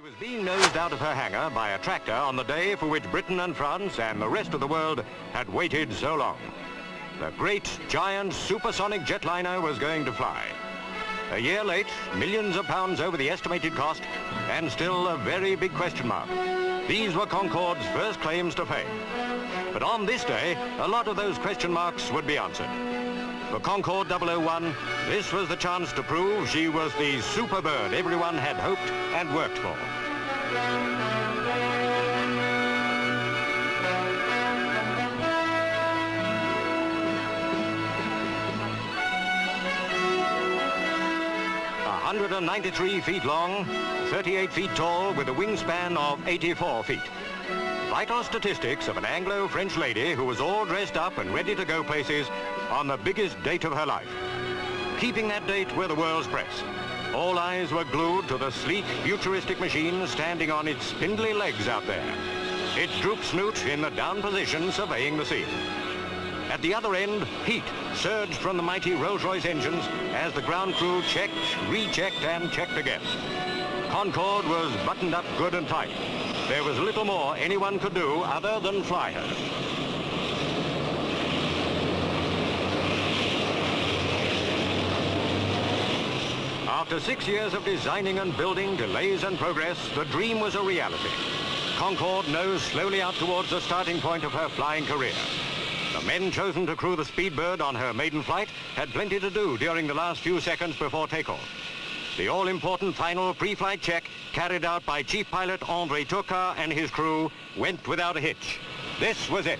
was being nosed out of her hangar by a tractor on the day for which Britain and France and the rest of the world had waited so long. The great, giant, supersonic jetliner was going to fly. A year late, millions of pounds over the estimated cost, and still a very big question mark. These were Concorde's first claims to fame. But on this day, a lot of those question marks would be answered. For Concorde 001, this was the chance to prove she was the super bird everyone had hoped and worked for. A 193 feet long, 38 feet tall, with a wingspan of 84 feet. Vital statistics of an Anglo-French lady who was all dressed up and ready to go places on the biggest date of her life. Keeping that date were the world's press. All eyes were glued to the sleek, futuristic machine standing on its spindly legs out there, its droop snoot in the down position surveying the scene. At the other end, heat surged from the mighty Rolls-Royce engines as the ground crew checked, rechecked and checked again. Concorde was buttoned up good and tight. There was little more anyone could do other than fly her. After 6 years of designing and building, delays and progress, the dream was a reality. Concorde nosed slowly out towards the starting point of her flying career. The men chosen to crew the Speedbird on her maiden flight had plenty to do during the last few seconds before takeoff. The all-important final pre-flight check, carried out by Chief Pilot André Turcat and his crew, went without a hitch. This was it.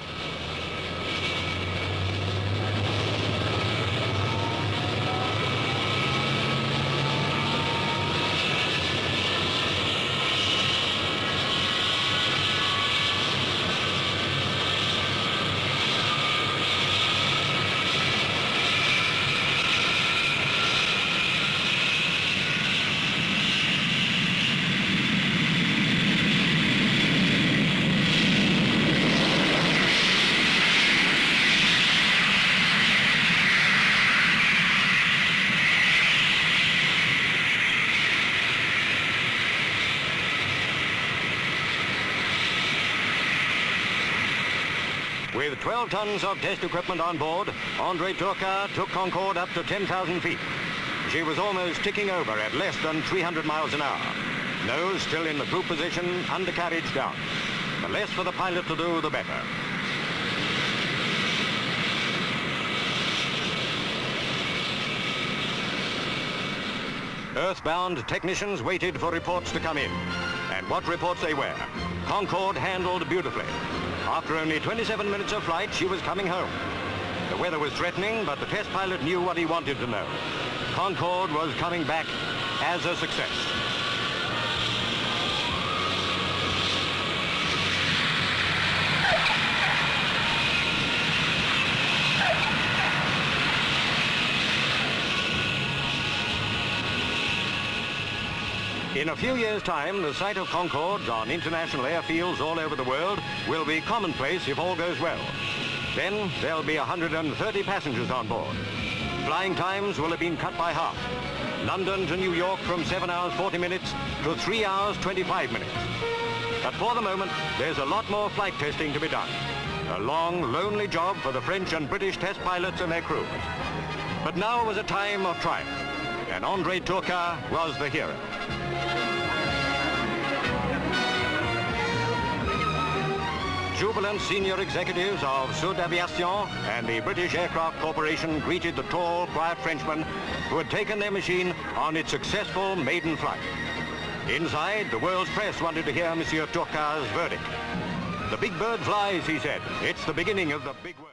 With 12 tons of test equipment on board, André Turcat took Concorde up to 10,000 feet. She was almost ticking over at less than 300 miles an hour. Nose still in the croup position, undercarriage down. The less for the pilot to do, the better. Earthbound technicians waited for reports to come in. And what reports they were. Concorde handled beautifully. After only 27 minutes of flight, she was coming home. The weather was threatening, but the test pilot knew what he wanted to know. Concorde was coming back as a success. In a few years' time, the sight of Concordes on international airfields all over the world will be commonplace if all goes well. Then there'll be 130 passengers on board. Flying times will have been cut by half. London to New York from 7 hours 40 minutes to 3 hours 25 minutes. But for the moment, there's a lot more flight testing to be done. A long, lonely job for the French and British test pilots and their crews. But now was a time of triumph, and André Turcat was the hero. Jubilant senior executives of Aviation and the British Aircraft Corporation greeted the tall, quiet Frenchman who had taken their machine on its successful maiden flight. Inside, the world's press wanted to hear Monsieur Turcat's verdict. The big bird flies, he said. It's the beginning of the big work.